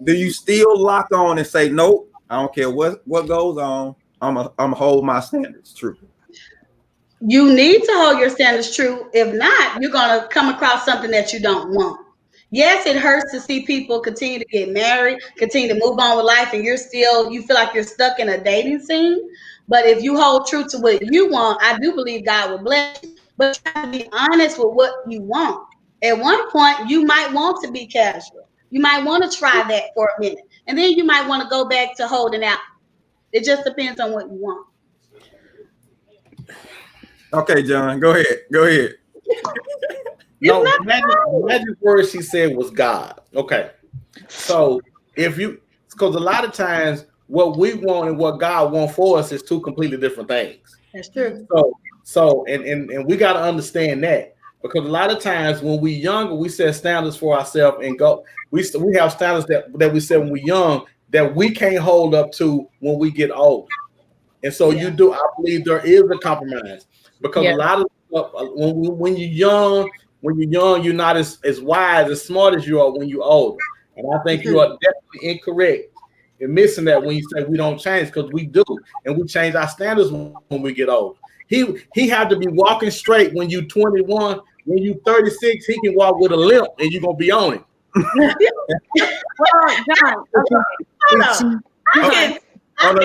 do you still lock on and say, nope, I don't care what goes on, I'm a hold my standards true? You need to hold your standards true. If not, you're going to come across something that you don't want. Yes, it hurts to see people continue to get married, continue to move on with life, and you feel like you're stuck in a dating scene. But if you hold true to what you want, I do believe God will bless you. But you have to be honest with what you want. At one point, you might want to be casual. You might want to try that for a minute. And then you might want to go back to holding out. It just depends on what you want. Okay, John, go ahead. No, the magic word she said was God. Okay. So because a lot of times what we want and what God wants for us is two completely different things. That's true. So we got to understand that, because a lot of times when we younger, we set standards for ourselves and we have standards that we set when we're young that we can't hold up to when we get old. And so I believe there is a compromise, because a lot of stuff, when you're young, you're not as wise, as smart as you are when you're older. And I think you are definitely incorrect in missing that when you say we don't change, because we do. And we change our standards when we get old. He had to be walking straight when you're 21. When you're 36, he can walk with a limp and you're going to be on him. Well, John, I'm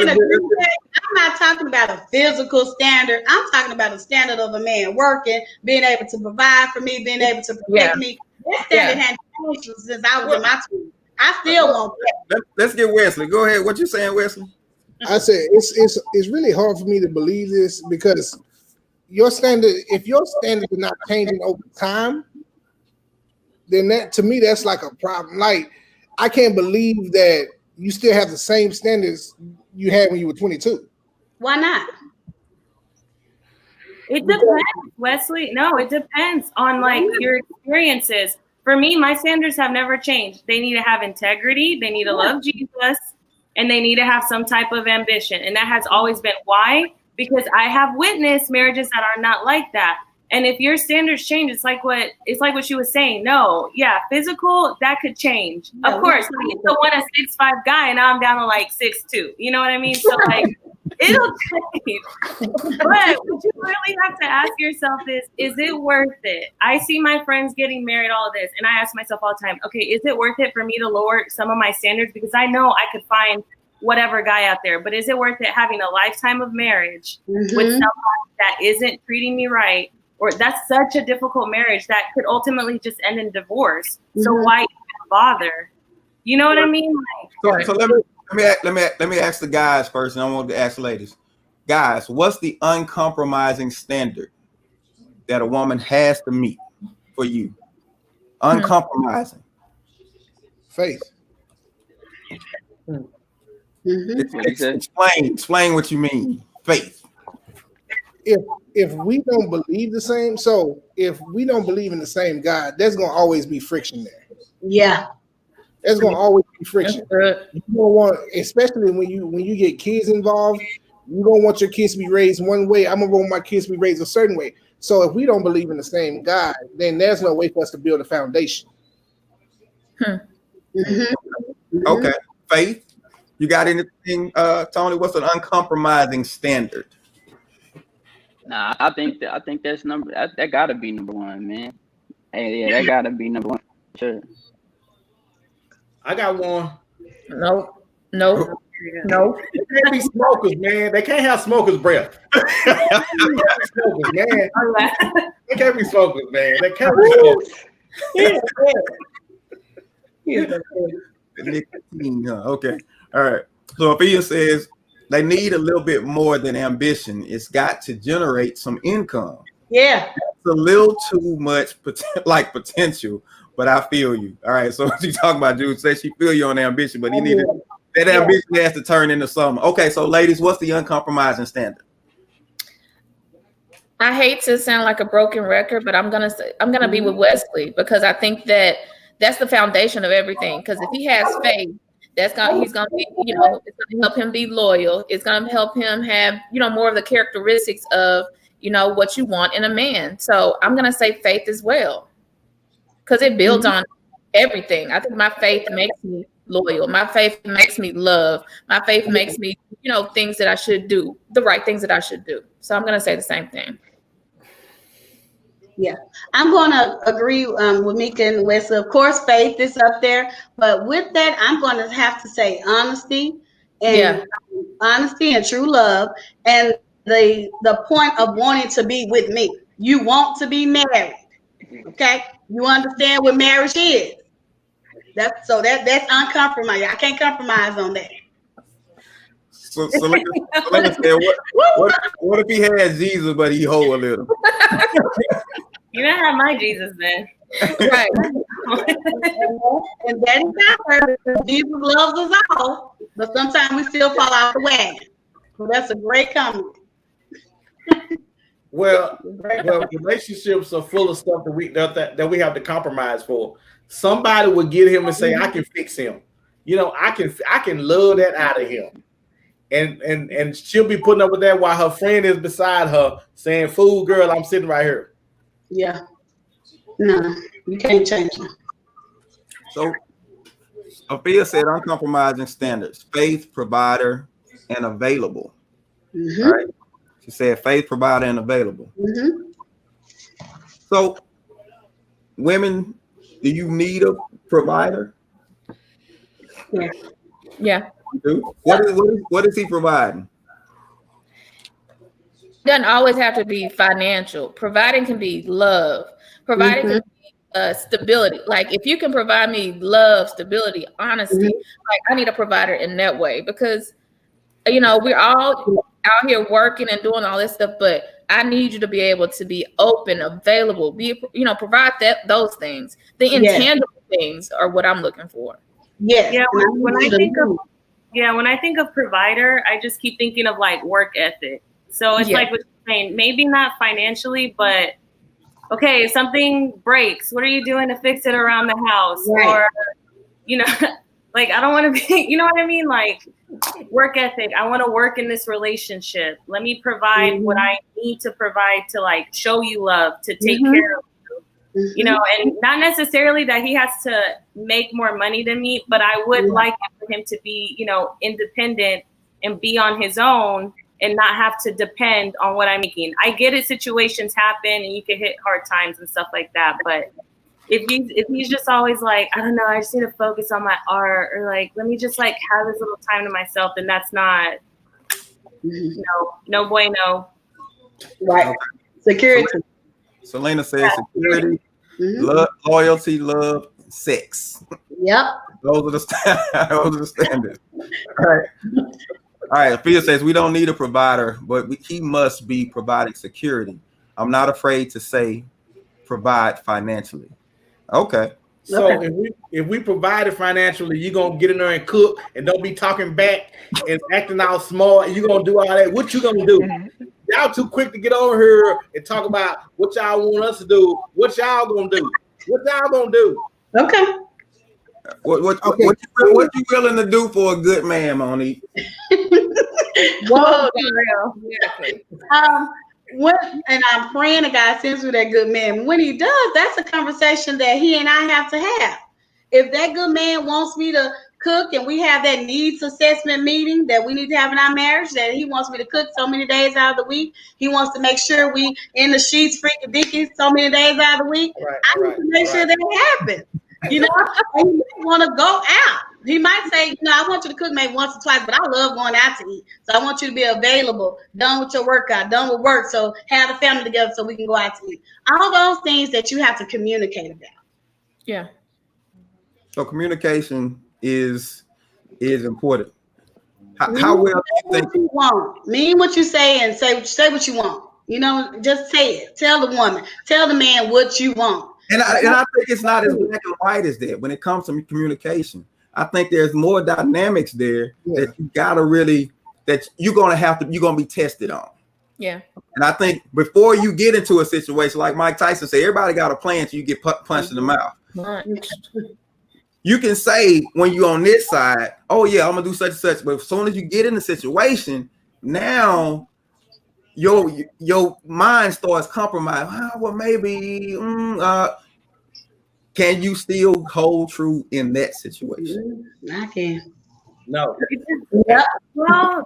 not talking about a physical standard. I'm talking about a standard of a man working, being able to provide for me, being able to protect me. That standard has changed since I was in my 20s. I still want that. Let's get Wesley. Go ahead. What you saying, Wesley? I said it's really hard for me to believe this, because if your standard is not changing over time, then that, to me, that's like a problem. Like, I can't believe that you still have the same standards you had when you were 22. Why not? It depends, Wesley. No, it depends on like your experiences. For me, my standards have never changed. They need to have integrity. They need to love Jesus, and they need to have some type of ambition. And that has always been why, because I have witnessed marriages that are not like that. And if your standards change, it's like what she was saying. No, yeah, physical, that could change. Yeah, of course, I used to want a 6'5" guy, and now I'm down to like 6'2". You know what I mean? So like, it'll change. But what you really have to ask yourself is it worth it? I see my friends getting married, all of this, and I ask myself all the time, okay, is it worth it for me to lower some of my standards? Because I know I could find whatever guy out there, but is it worth it having a lifetime of marriage with somebody that isn't treating me right? Or that's such a difficult marriage that could ultimately just end in divorce. So why even bother? You know what I mean? Like, so let me ask the guys first, and I want to ask the ladies. Guys, what's the uncompromising standard that a woman has to meet for you? Uncompromising. Faith. Explain what you mean. Faith. If we don't believe the same, so if we don't believe in the same God, there's gonna always be friction there. Yeah. There's gonna always be friction. You don't want, especially when you get kids involved, you don't want your kids to be raised one way. I'm gonna want my kids to be raised a certain way. So if we don't believe in the same God, then there's no way for us to build a foundation. Okay. Faith. You got anything, Tony? What's an uncompromising standard? Nah, I think that's that gotta be number one, man. Hey, yeah, that gotta be number one. Sure. I got one. Nope. They can't be smokers, man. They can't have smokers' breath. Smokers, man. They can't be smokers, man. They can't be smokers. Okay. All right. So Afia says they need a little bit more than ambition. It's got to generate some income. Yeah. It's a little too much like potential, but I feel you. All right. So she talking about Jude says she feel you on ambition, but he needed that ambition has to turn into something. Okay. So ladies, what's the uncompromising standard? I hate to sound like a broken record, but I'm gonna be with Wesley, because I think that's the foundation of everything. Because if he has faith, he's gonna be, it's gonna help him be loyal. It's gonna help him have, more of the characteristics of, what you want in a man. So I'm gonna say faith as well, because it builds on everything. I think my faith makes me loyal. My faith makes me love. My faith makes me, things that I should do, the right things that I should do. So I'm gonna say the same thing. Yeah, I'm going to agree with Mika and Wesley. Of course, faith is up there, but with that, I'm going to have to say honesty and true love, and the point of wanting to be with me. You want to be married, okay? You understand what marriage is. That's uncompromised. I can't compromise on that. So let me say, what if he had Jesus, but he whole a little? You don't have my Jesus then. Right. And that is not Jesus loves us all, but sometimes we still fall out the wagon. So that's a great comment. Well, relationships are full of stuff that we have to compromise for. Somebody would get him and say, I can fix him. I can love that out of him. And she'll be putting up with that while her friend is beside her saying, fool girl, I'm sitting right here. Yeah. No, you can't change them. So Afia said uncompromising standards, faith, provider, and available. All right. She said faith, provider, and available. So women, do you need a provider? Yeah. What is he providing? Doesn't always have to be financial. Providing can be love. Providing can be stability. Like if you can provide me love, stability, honesty, like I need a provider in that way, because we're all out here working and doing all this stuff, but I need you to be able to be open, available, provide those things. The intangible things are what I'm looking for. Yes. Yeah. When I think of Yeah, when I think of provider, I just keep thinking of like work ethic. So it's like what you're saying, maybe not financially, but okay, if something breaks, what are you doing to fix it around the house? Right. Or, you know, like I don't want to be, you know what I mean? Like work ethic. I want to work in this relationship. Let me provide what I need to provide to like show you love, to take care of you, you know, and not necessarily that he has to make more money than me, but I would like for him to be, you know, independent and be on his own and not have to depend on what I'm making. I get it, situations happen and you can hit hard times and stuff like that. But if he's just always like, I don't know, I just need to focus on my art, or like, let me just like have this little time to myself, then that's not, no bueno. Right. Security. Selena says security, love, loyalty, love, sex. Yep. Those are the standards. All right. Fia says we don't need a provider, but he must be providing security. I'm not afraid to say provide financially. Okay. So if we provide it financially, you're gonna get in there and cook and don't be talking back and acting all smart. You're gonna do all that. What you gonna do? Y'all too quick to get over here and talk about what y'all want us to do. What y'all gonna do? What y'all gonna do? Okay. What you willing to do for a good man, Monique? Whoa, Exactly. And I'm praying to God sends me that good man. When he does, that's a conversation that he and I have to have. If that good man wants me to cook and we have that needs assessment meeting that we need to have in our marriage, that he wants me to cook so many days out of the week, he wants to make sure we in the sheets freaking dicky so many days out of the week, I need to make sure that happens. You know, he might want to go out. He might say, I want you to cook maybe once or twice, but I love going out to eat. So I want you to be available, done with your workout, done with work. So have the family together so we can go out to eat. All those things that you have to communicate about. Yeah. So communication is important. How well do you think you want? Mean what you say and say what you want. You know, just say it. Tell the woman, tell the man what you want. And I think it's not as black and white as that when it comes to communication. I think there's more dynamics there that you gotta really, that you're gonna be tested on. Yeah. And I think before you get into a situation like Mike Tyson said, everybody got a plan until you get punched in the mouth. Right. You can say when you're on this side, oh yeah, I'm gonna do such and such. But as soon as you get in the situation, now your mind starts compromising. Well, maybe can you still hold true in that situation? I can. No. Yeah. Well,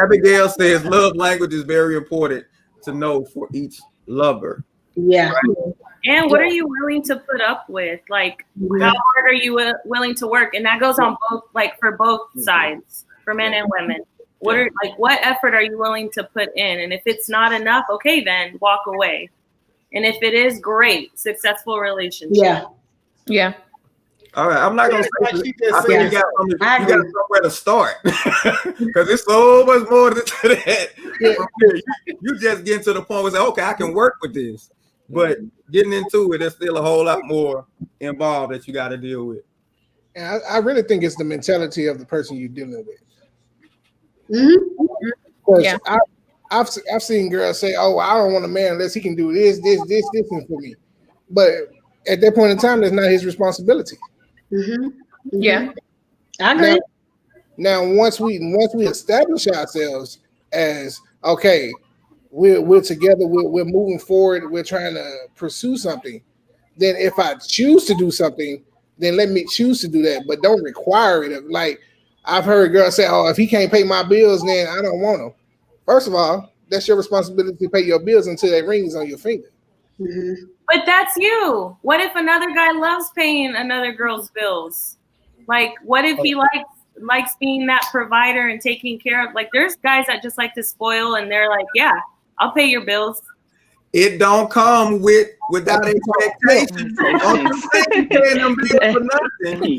Abigail says love language is very important to know for each lover. Yeah. Right? and what are you willing to put up with? Like, how hard are you willing to work? And that goes on both, like for both sides, for men and women. What effort are you willing to put in? And if it's not enough, okay, then walk away. And if it is, great, successful relationship. Yeah. Yeah. All right, I'm not gonna say. I think you got somewhere to start because there's so much more to that. You just get to the point where say, okay, I can work with this, but getting into it, there's still a whole lot more involved that you got to deal with. And I really think it's the mentality of the person you're dealing with. Mm-hmm. I've seen girls say, "Oh, I don't want a man unless he can do this for me," but at that point in time, that's not his responsibility. Mm-hmm. Yeah, I agree. Now, once we establish ourselves as okay, we're together, we're moving forward, we're trying to pursue something. Then, if I choose to do something, then let me choose to do that, but don't require it. Like I've heard girls say, "Oh, if he can't pay my bills, then I don't want him." First of all, that's your responsibility to pay your bills until that ring is on your finger. Mm-hmm. But that's you. What if another guy loves paying another girl's bills? Like, what if he likes being that provider and taking care of? Like, there's guys that just like to spoil, and they're like, "Yeah, I'll pay your bills." It don't come without expectations. Don't you think you paying them bills for nothing?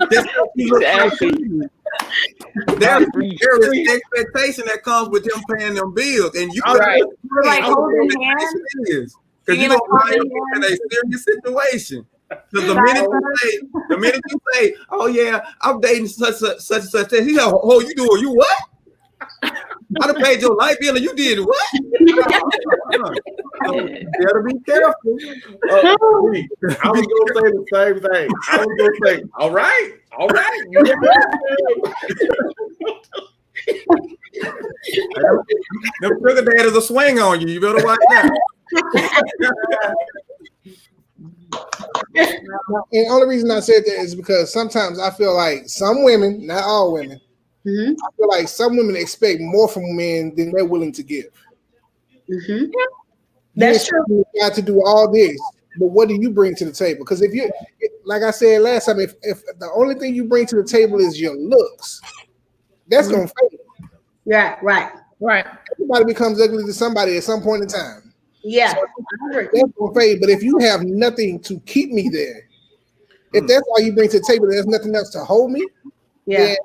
Exactly. There is expectation that comes with them paying them bills, and you Like holding hands. because you're gonna find yourself in a serious situation. Because the minute you say, "Oh yeah, I'm dating such and such," he said, "Oh, you doing you what? I done paid your light bill and you did what?" You better be careful. I was gonna say the same thing. I was gonna say, all right. You Them sugar daddies will swing on you. You better watch out. And the only reason I said that is because sometimes I feel like some women, not all women, I feel like some women expect more from men than they're willing to give. That's true. You got to do all this, but what do you bring to the table? Because if you, like I said last time, if the only thing you bring to the table is your looks, that's gonna fade. Yeah, right. Everybody becomes ugly to somebody at some point in time. Yeah, so that's gonna fade. But if you have nothing to keep me there, if that's all you bring to the table, there's nothing else to hold me. Then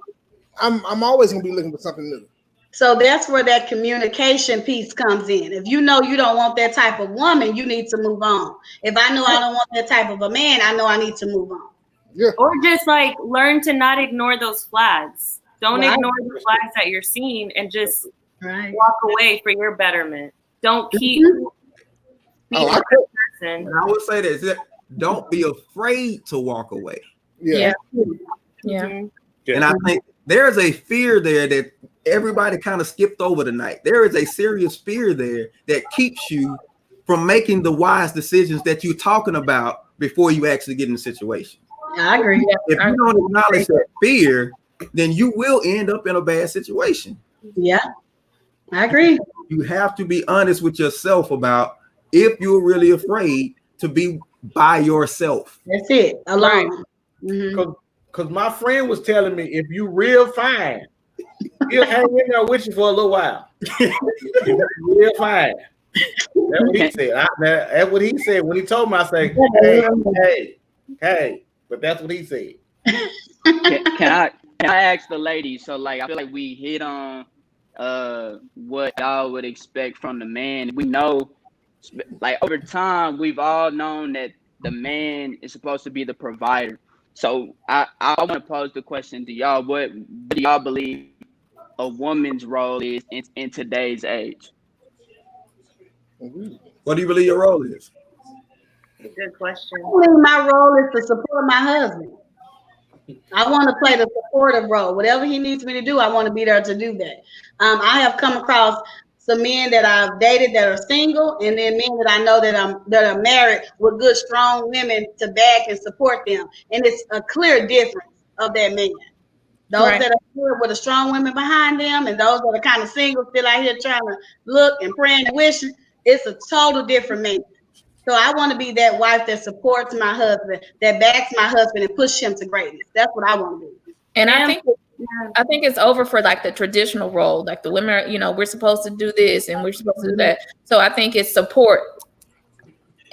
I'm always gonna be looking for something new. So that's where that communication piece comes in. If you know you don't want that type of woman, you need to move on. If I know I don't want that type of a man, I know I need to move on. Yeah. Or just like learn to not ignore those flags. Don't ignore the flags that you're seeing and just walk away for your betterment. Don't keep being a person. I would say this: don't be afraid to walk away. Yeah. And I think there's a fear there that everybody kind of skipped over tonight. There is a serious fear there that keeps you from making the wise decisions that you're talking about before you actually get in the situation. I agree. If you don't acknowledge that fear, then you will end up in a bad situation. Yeah, I agree. You have to be honest with yourself about if you're really afraid to be by yourself. That's it. Alone. Because my friend was telling me, if you real fine, he'll hang in there with you for a little while. Real fine. That's what he said. That's what he said. When he told me, I said, hey. But that's what he said. Can I ask the ladies? So like I feel like we hit on what y'all would expect from the man. We know, like over time, we've all known that the man is supposed to be the provider. So I want to pose the question to y'all: what do y'all believe a woman's role is in today's age? What do you believe your role is? Good question. I believe my role is to support my husband. I want to play the supportive role. Whatever he needs me to do, I want to be there to do that. I have come across some men that I've dated that are single, and then men that I know that are married with good, strong women to back and support them. And it's a clear difference of that man. Those that are good with a strong women behind them, and those that are kind of single, still out here trying to look and praying and wishing, it's a total different man. So I want to be that wife that supports my husband, that backs my husband and pushes him to greatness. That's what I want to do. And I think it's over for like the traditional role, like the women, we're supposed to do this and we're supposed to do that. So I think it's support,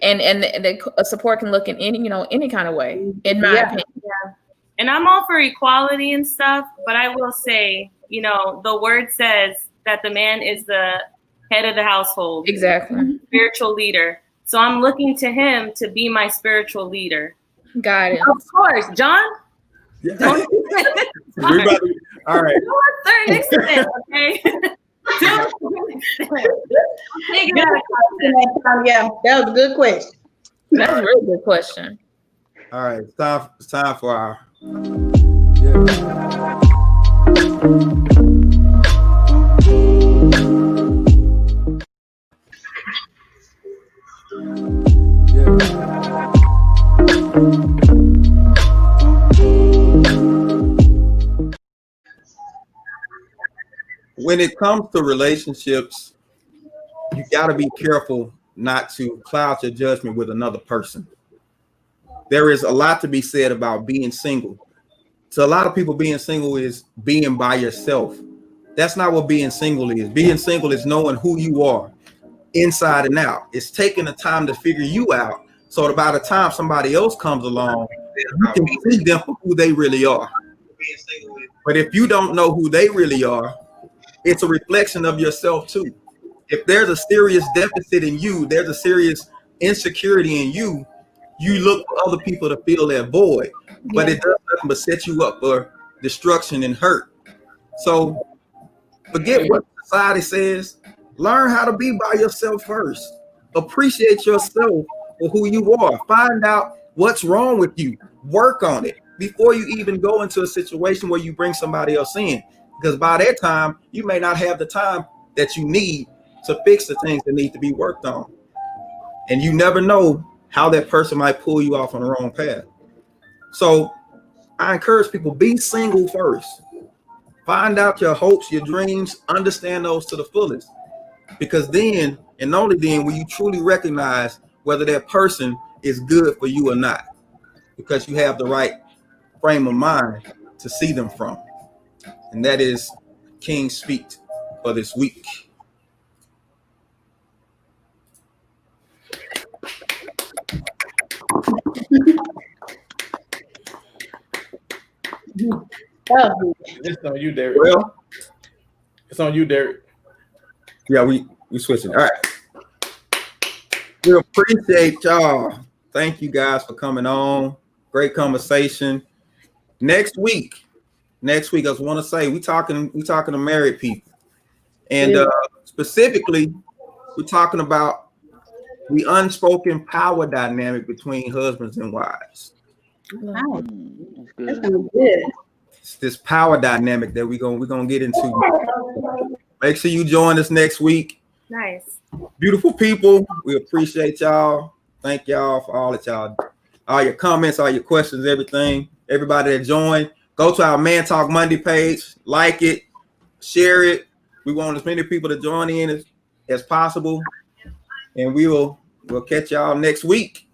and the support can look in any kind of way, in my opinion. Yeah. And I'm all for equality and stuff, but I will say, the word says that the man is the head of the household. Exactly. Spiritual leader. So I'm looking to him to be my spiritual leader. Got it. Of course, John. Yeah. All right. Third next to that, okay? Yeah, that was a good question. That's a really good question. All right, it's time for our. When it comes to relationships, you got to be careful not to cloud your judgment with another person. There is a lot to be said about being single. So a lot of people, being single is being by yourself. That's not what being single is. Being single is knowing who you are inside and out. It's taking the time to figure you out, so that by the time somebody else comes along, you can see them for who they really are. But if you don't know who they really are, it's a reflection of yourself too. If there's a serious deficit in you, there's a serious insecurity in you, you look for other people to fill that void, but it does nothing but set you up for destruction and hurt. So forget what society says. Learn how to be by yourself first. Appreciate yourself for who you are. Find out what's wrong with you. Work on it before you even go into a situation where you bring somebody else in. Because by that time, you may not have the time that you need to fix the things that need to be worked on. And you never know how that person might pull you off on the wrong path. So I encourage people, be single first. Find out your hopes, your dreams, understand those to the fullest. Because then, and only then, will you truly recognize whether that person is good for you or not. Because you have the right frame of mind to see them from. And that is King Speak for this week. It's on you, Derek. Well, it's on you, Derek. Yeah, we switching. All right. We appreciate y'all. Thank you guys for coming on. Great conversation. Next week, I just want to say we talking to married people, and specifically, we're talking about the unspoken power dynamic between husbands and wives. Wow. That's good. It's this power dynamic that we're gonna get into. Make sure you join us next week. Nice. Beautiful people, we appreciate y'all. Thank y'all for all your comments, all your questions, everything. Everybody that joined, go to our Man Talk Monday page, like it, share it. We want as many people to join in as possible, and we'll catch y'all next week.